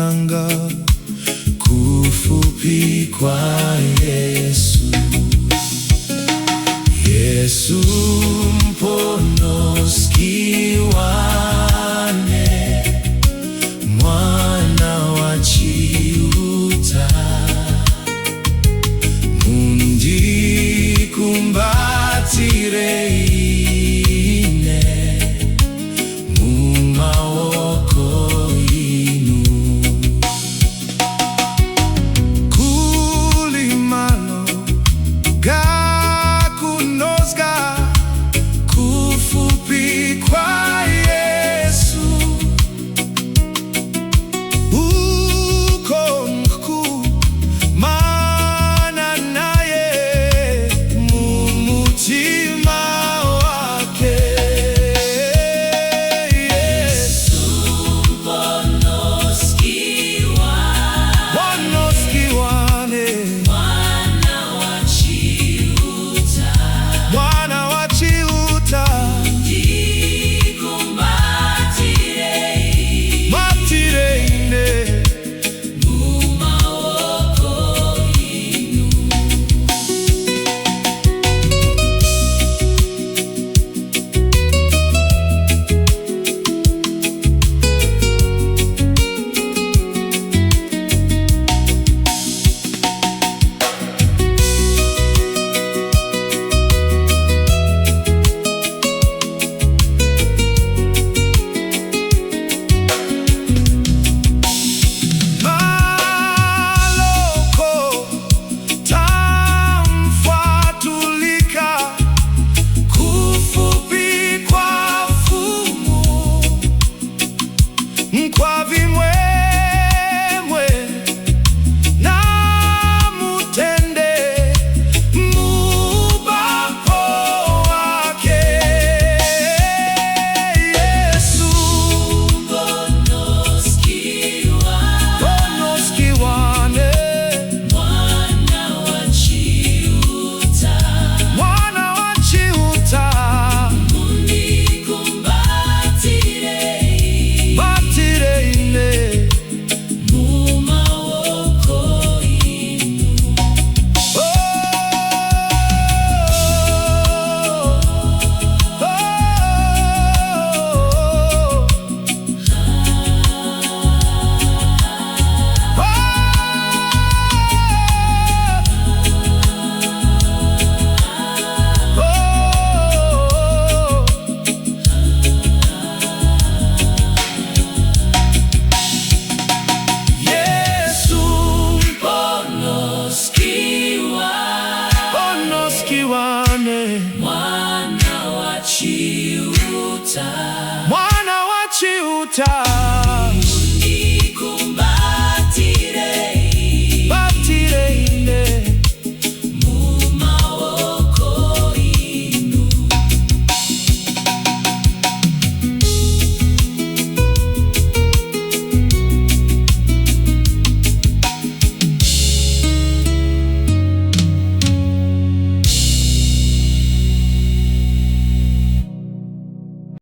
nanga, kufupi kwa Yesu. Yesu mponoski wane, mwana wa Chiuta, mundi kumbatire ine mu maboko inu. Kulimalo gakunozga, kufupi kwa Yesu. Uko mkuu maana naye mumutima wake. Yesu mponoski wane, mwana wa Chiuta, matire ine mu maboko inu. Kwa vimwemwe na mutende mubapo wake. Yesu mponoski wane, mwana wa Chiuta, mundi kumbatire ine mu maboko inu. Oh, oh, Yesu mponoski wane, mwana wa Chiuta.